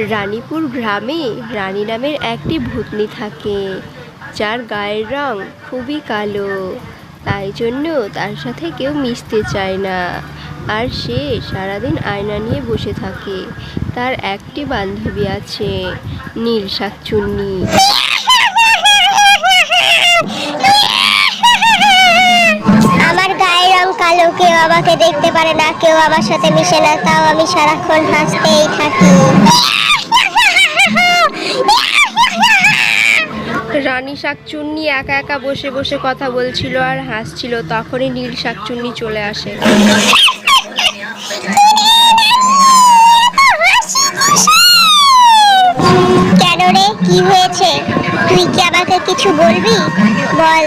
রানীপুর গ্রামে রানী নামের একটি ভূতনি থাকে, যার গায়ের রং খুবই কালো। তাই জন্য তার সাথে কেউ মিশতে চায় না, আর সে সারাদিন আয়না নিয়ে বসে থাকে। তার একটি বান্ধবী আছে, নীল শাকচুন্নি। আমার গায়ের রং কালো, কেউ আমাকে দেখতে পারে না, কেউ আমার সাথে মিশে না, তাও আমি সারাক্ষণ হাসতেই থাকি। রানী শাকচুন্নি একা একা বসে বসে কথা বলছিল আর হাসছিল। তখনই নীল শাকচুন্নি চলে আসে। কেন রে, কি হয়েছে? তুই কি আমাকে কিছু বলবি? বল।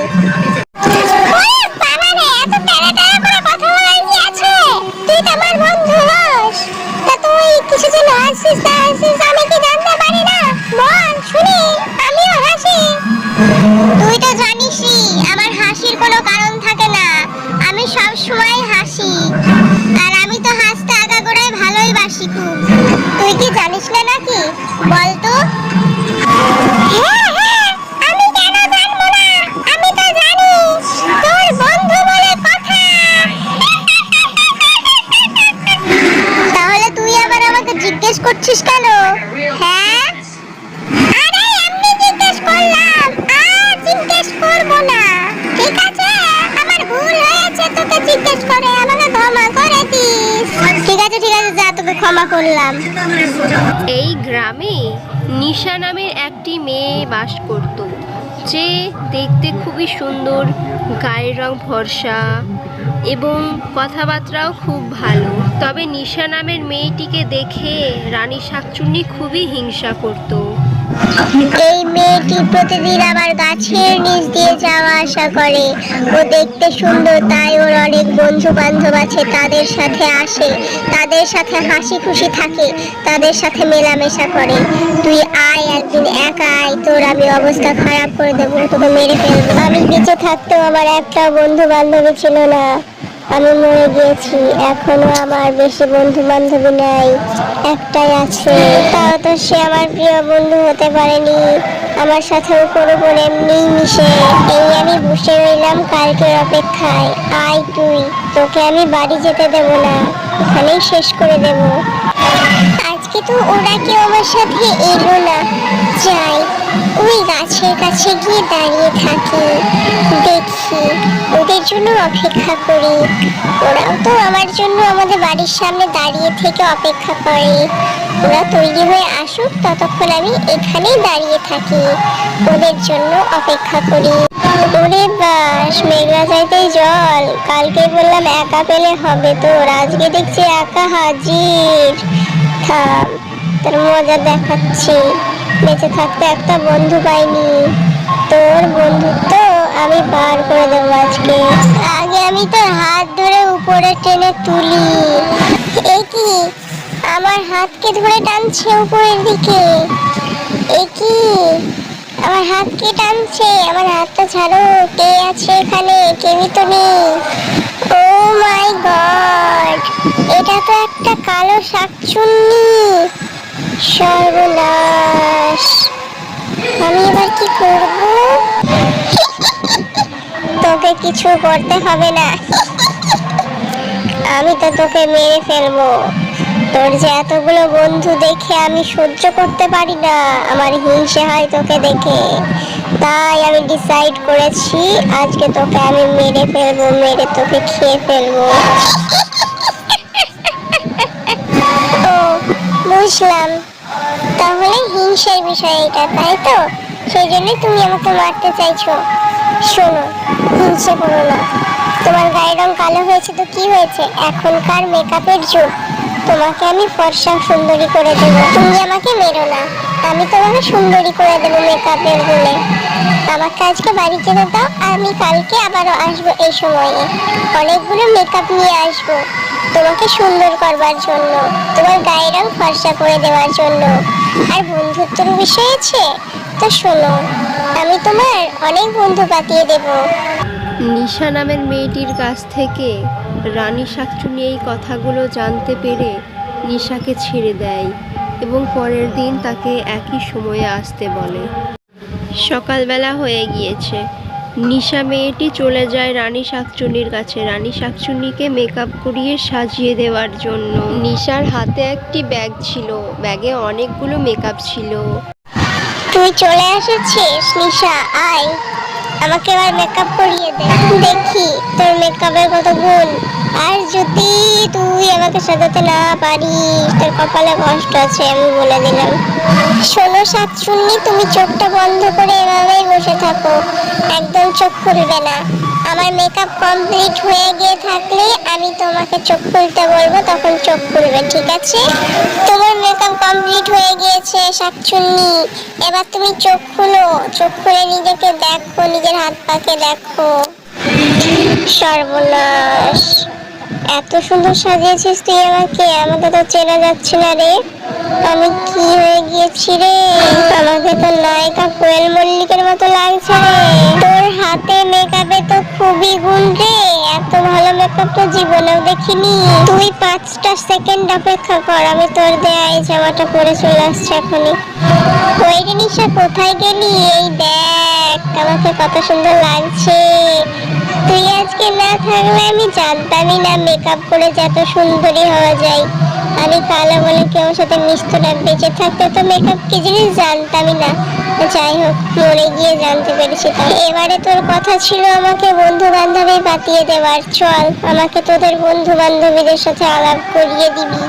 তুই তো জানিসই আমার হাসির কোনো কারণ থাকে না, আমি সব সময় হাসি, আর আমি তো হাসতে আগাগোড়াই ভালোই বাসি খুব। তুই কি জানিস না নাকি? বল তো। আমি কেন জানবো না, আমি তো জানি, তোর বন্ধু বলে কথা। তাহলে তুই আবার আমাকে জিজ্ঞেস করছিস কেন? হ্যাঁ, আরে এমনি জিজ্ঞেস করলাম, আর জিজ্ঞেস করবো না, ঠিক আছে? আমার ভুল হয়েছে, তোকে জিজ্ঞেস করে আমাকে ক্ষমা করে দিস। ঠিক আছে ঠিক আছে, যা, তোকে ক্ষমা করলাম। এই গ্রামে নিশা নামের একটি মেয়ে বাস করত, যে দেখতে খুবই সুন্দর, গায়ের রং ফর্সা এবং কথাবার্তাও খুব ভালো। তবে নিশা নামের মেয়েটিকে দেখে রানী শাকচুন্নি খুবই হিংসা করত। এই মেয়েটি প্রতিদিন আমার গাছের নিচ দিয়ে যাওয়া আসা করে। ও দেখতে সুন্দর, তাই ওর অনেক বন্ধু বান্ধব আছে, তাদের সাথে আসে, তাদের সাথে হাসি খুশি থাকে, তাদের সাথে মেলামেশা করে। তুই আয় একদিন, একা আয়, তোর আমি অবস্থা খারাপ করে দেবো, তোকে মেরে ফেলবো। আমি বেঁচে থাকতেও আমার একটা বন্ধু বান্ধবী ছিল না, আমি মরে গিয়েছি। এখনো আমার বেশি বন্ধু বান্ধবী নাই, একটাই আছে। তাও তো সে আমার প্রিয় বন্ধু হতে পারেনি, আমার সাথেও কোনো এমনিই মিশে। এই আমি বসে রইলাম কালকের অপেক্ষায়। আয় তুই, তোকে আমি বাড়ি যেতে দেব না, এখানেই শেষ করে দেব। আজকে তো ওরা কেউ আমার সাথে এলো না, যাই ওই গাছের কাছে গিয়ে দাঁড়িয়ে থাকি, দেখি, ওদের জন্য অপেক্ষা করি। ওরাও তো আমার জন্য আমাদের বাড়ির সামনে দাঁড়িয়ে থেকে অপেক্ষা করে। ওরা তৈরি হয়ে আসুক, ততক্ষণ আমি এখানেই দাঁড়িয়ে থাকি, ওদের জন্য অপেক্ষা করি। ওরে বাস, মেঘলা চাইতেই জল। কালকে বললাম একা পেলে হবে, তো আজকে দেখছি একা হাজির। থাম, তোর মজা দেখাচ্ছি। বেঁচে থাকতে একটা বন্ধু পাইনি, তোর বন্ধুত্ব আমি পার করে দেবো আজকে। আগে আমি তোর হাত ধরে উপরে টেনে তুলি। এ কি, আমার হাতকে ধরে টানছে উপরের দিকে? এ কি, আমার হাত কে টানছে? আমার হাতটা ছাড়ো, কে আছে এখানে? কেউই তো নেই। ও মাই গড, এটা তো একটা কালো শাকচুন্নি। সর্বনাশ, আমি এবার কি করব? তোকে কিছু করতে হবে না, আমি তো তোকে মেরে ফেলবো। তোর যে এতগুলো বন্ধু দেখে আমি সহ্য করতে পারি না, আমার হিংসে হয় তোকে দেখে। তাই আমি ডিসাইড করেছি আজকে তোকে আমি মেরে ফেলবো, মেরে তোকে খেয়ে ফেলবো। ও বুঝলাম, তাহলে হিংসার বিষয় এটা, তাই তো? সেই জন্যই তুমি আমাকে মারতে চাইছো। শোনো, হিংসে করো না। তোমার গায়ের রং কালো হয়েছে তো কি হয়েছে, এখনকার মেকআপের যুগ, তোমাকে আমি ফর্সা সুন্দরী করে দেবো। তুমি আমাকে মেরো না, আমি তোমাকে সুন্দরী করে দেবো মেকআপের বলে। আমাকে আজকে বাড়ি যেতে দাও, আমি কালকে আবারও আসবো এই সময়ে, অনেকগুলো মেকআপ নিয়ে আসবো তোমাকে সুন্দর করবার জন্য, তোমার গায়ের রং ফর্সা করে দেওয়ার জন্য। আর বন্ধুত্বের বিষয় আছে তো শোনো, আমি তোমার অনেক বন্ধু পাঠিয়ে দেব। নিশা নামের মেয়েটির কাছ থেকে রানী শাকচুন্নি এই কথাগুলো জানতে পেরে নিশাকে ছেড়ে দেয় এবং পরের দিন তাকে একই সময়ে আসতে বলে। সকালবেলা হয়ে গিয়েছে। নিশা মেয়েটি চলে যায় রানী শাকচুন্নির কাছে রানী শাকচুন্নিকে মেকআপ করিয়ে সাজিয়ে দেওয়ার জন্য। নিশার হাতে একটি ব্যাগ ছিল, ব্যাগে অনেকগুলো মেকআপ ছিল। তুই চলে এসেছিস নিশা, আয় আমাকে এবার মেকআপ করিয়ে দে, দেখি তোর মেকআপের কত গুণ। আর যদি তুই আমাকে সাজাতে না পারিস তোর কপালে কষ্ট আছে, আমি বলে দিলাম। শোনো শাকচুন্নি, তুমি চোখটা বন্ধ করে এভাবেই বসে থাকো, একদম চোখ খুলবে না। আমার মেকআপ কমপ্লিট হয়ে গিয়ে থাকলে আমি তোমাকে চোখ খুলতে বলবো, তখন চোখ খুলবে, ঠিক আছে? তোমার মেকআপ কমপ্লিট হয়ে গিয়েছে শাকচুন্নি, এবার তুমি চোখ খুলো, চোখ খুলে নিজেকে দেখো, নিজের হাত পাকে দেখো। সর্বনাশ, এত সুন্দর সাজিয়েছিস তুই আমাকে, আমাকে তো চেনা যাচ্ছে না রে। আমি কি হয়ে গিয়েছি রে, আমাকে তো নায়িকা কোয়েল মল্লিকের মতো লাগছে রে। তোর হাতে মেকআপে তো খুবই গুণ রে, এত ভালো মেকআপ তো জীবনেও দেখিনি। তুই 5টা সেকেন্ড অপেক্ষা কর, আমি তোর দেয়া এই জামাটা পরে চলে আসছি এখনই। ওই রে নিশা, কোথায় গেলি? এই দেখ আমাকে কত সুন্দর লাগছে। তুই আজকে না থাকলে আমি জানতামই না মেকআপ করে যে এত সুন্দরী হওয়া যায়। আমি কালো বলে কেউ সাথে মিশতো না, বেঁচে থাকতে তো মেকআপ কি জিনিস জানতামই না। যাই হোক, মরে গিয়ে জানতে পেরেছি। এবারে তোর কথা ছিল আমাকে বন্ধু বান্ধবী পাঠিয়ে দেওয়ার, চল আমাকে তোদের বন্ধু বান্ধবীদের সাথে আলাপ করিয়ে দিবি।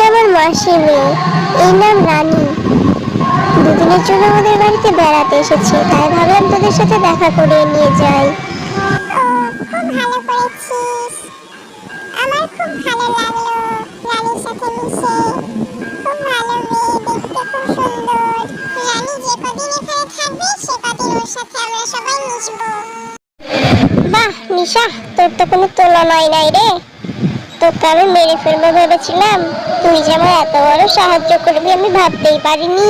আমার মাসি মেয়ে, এই নাম রানী। দুদিনের জন্য আমাদের বাড়িতে বেড়াতে এসেছে, তাই ভাবলাম তোদের সাথে দেখা করে নিয়ে যাই। খুব ভালো করেছিস, আমার খুব ভালো লাগলো রানীর সাথে মিশে। খুব ভালো মেয়ে, দেখতে খুব সুন্দর। রানী যে কদিন এখানে থাকবে সে কদিন ওর সাথে আমরা সবাই মিশবো। বাহ নিশা, তোর তো কোনো তুলনাই নাই রে। তোকে আমি মেরে ফেলবো ভেবেছিলাম, তুই যে আমার এত বড় সাহায্য করবি আমি ভাবতেই পারিনি।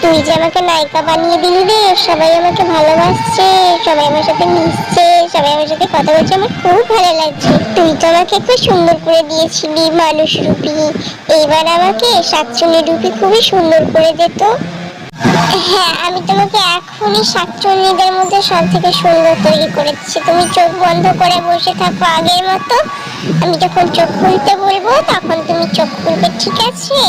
তুই যে আমাকে নায়িকা বানিয়ে দিলি রে, সবাই আমাকে ভালোবাসছে, সবাই আমার সাথে মিশছে, সবাই আমার সাথে কথা বলছে, আমার খুব ভালো লাগছে। তুই তো আমাকে খুব সুন্দর করে দিয়েছিলি মানুষ রূপী, এইবার আমাকে শাকচুন্নি রূপী খুবই সুন্দর করে দিত। হ্যাঁ, আমি তোমাকে এখনই শাকচুন্নিদের মধ্যে সব থেকে সুন্দর তৈরি করে দিচ্ছি। তুমি চোখ বন্ধ করে বসে থাকো আগের মতো, আমি যখন চোখ খুলতে বলবো তখন তুমি চোখ খুলবে, ঠিক আছে?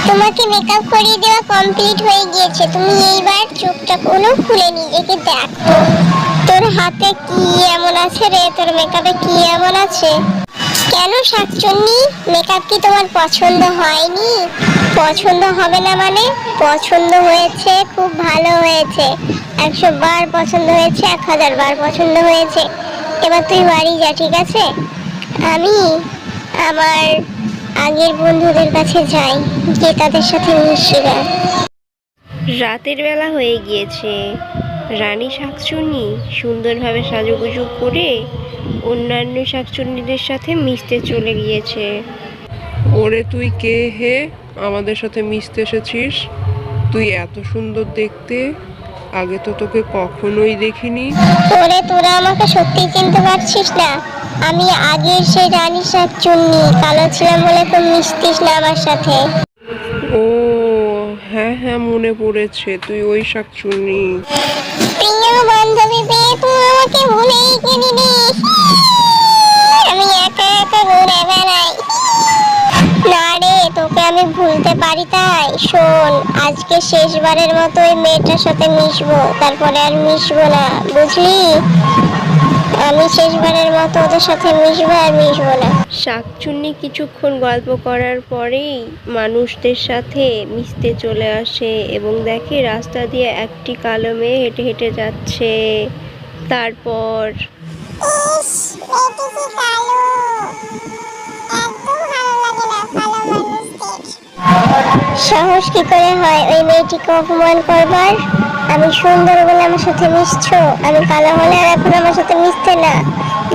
তোমাকে মেকআপ করিয়ে দেওয়া কমপ্লিট হয়ে গিয়েছে, তুমি এইবার চোখটা কোনো খুলে নিজেকে দেখো। তোর হাতে কি এমন আছে রে, তোর মেকআপে কি এমন আছে? কেন শাকচুন্নি, মেকআপ কি তোমার পছন্দ হয়নি? পছন্দ হবে না মানে? পছন্দ হয়েছে, খুব ভালো হয়েছে, 100 বার পছন্দ হয়েছে, 1000 বার পছন্দ হয়েছে। এবার তুই বাড়ি যা, ঠিক আছে? আমি আমার আগের বন্ধুদের কাছে যাই, গিয়ে তাদের সাথে মিশি। রাতের বেলা হয়ে গিয়েছে। রানী শাকচুন্নি সুন্দরভাবে সাজুগুজু করে অন্যান্য শাকচুন্নিদের সাথে মিশতে চলে গিয়েছে। ওরে তুই কে হে, আমাদের সাথে মিশতে এসেছিস? তুই এত সুন্দর দেখতে, আগে তো তোকে কখনোই দেখিনি। ওরে তোরা আমাকে সত্যি চিনতে পারছিস না? আমি আগের সেই রানী শাকচুন্নি, কালো ছিলাম বলে তো মিশতিস না আমার সাথে। ও হ্যাঁ হ্যাঁ, মনে পড়েছে, তুই ওই শাকচুন্নি। প্রিয় বান্ধবী পেয়ে তুই আমাকে ভুলেই গেলি। আমি একা একা ঘুরে বেড়াই। না রে, তোকে আমি ভুলতে পারি তাই? শোন, আজকে শেষবারের মতো ওই মেয়েটার সাথে মিশবো, তারপরে আর মিশবো না, বুঝলি? আমি শেষবারের মতো ওদের সাথে মিশবো আর মিশবো না। শাকচুন্নি কিছুক্ষণ গল্প করার পরেই মানুষদের সাথে মিশতে চলে আসে এবং দেখে রাস্তা দিয়ে একটি কালো মেয়ে হেঁটে হেঁটে যাচ্ছে। তারপর সাহস কি করে হয় ওই মেয়েটিকে অপমান করবার? আমি সুন্দর বলে আমার সাথে মিশছো, আমি কালো হলে আর এখন আমার সাথে মিশতে না।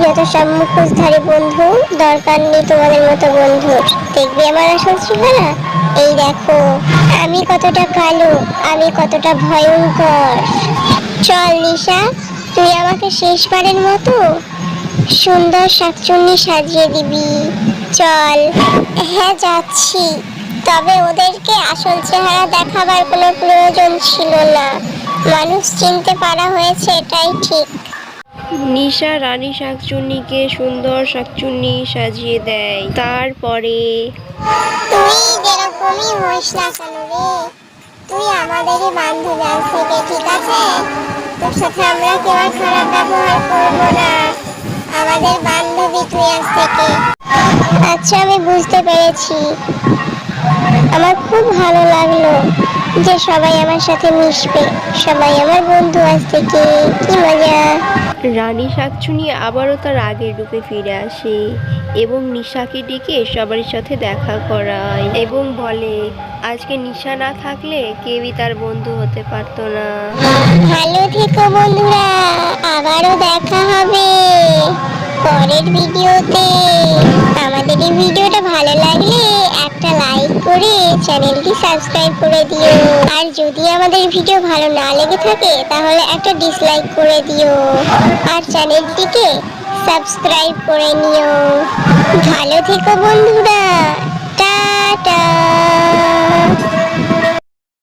যত সব মুখোশধারী বন্ধু, দরকার নেই তোমাদের মতো বন্ধু। দেখবে আমার আসল চেহারা? এই দেখো, আমি কতটা কালো, আমি কতটা ভয়ঙ্কর। চল নিশা, তুই আমাকে শেষবারের মতো সুন্দর শাকচুন্নি সাজিয়ে দিবি। চল। হ্যাঁ যাচ্ছি, তবে ওদেরকে আসল চেহারা দেখাবার কোনো প্রয়োজন ছিল না। মানুষ চিনতে পারা হয়েছে, এটাই ঠিক। নিশা রানী শাকচুন্নিকে সুন্দর শাকচুন্নি সাজিয়ে দেয়। তারপরে তুই যেরকমই হোস না কেন রে, তুই আমাদেরই বান্ধবী আজ থেকে, ঠিক আছে? তোর সাথে আমরা কেউ আর খারাপ ব্যবহার করবো না। আমাদের বান্ধবী তুই আজ থেকে। আচ্ছা, আমি বুঝতে পেরেছি। আমার খুব ভালো লাগলো যে সবাই আমার সাথে মিশবে, সবাই আমার বন্ধু আজ থেকে। কি মজা! রানী শাকচুন্নি আবারও তার আগের রূপে ফিরে আসে এবং নিশাকে ডেকে সবার সাথে দেখা করায় এবং বলে আজকে নিশা না থাকলে কেউই তার বন্ধু হতে পারতো না। ভালো থেকো বন্ধুরা, আবারও দেখা হবে পরের ভিডিওতে। আমাদের এই ভিডিওটা ভালো লাগলে একটা লাইক করে চ্যানেলটি সাবস্ক্রাইব করে দিও। আর যদি আমাদের ভিডিও ভালো না লেগে থাকে তাহলে একটা ডিসলাইক করে দিও আর চ্যানেলটিকে সাবস্ক্রাইব করে নিও। ভালো থেকো বন্ধুরা, টাটা।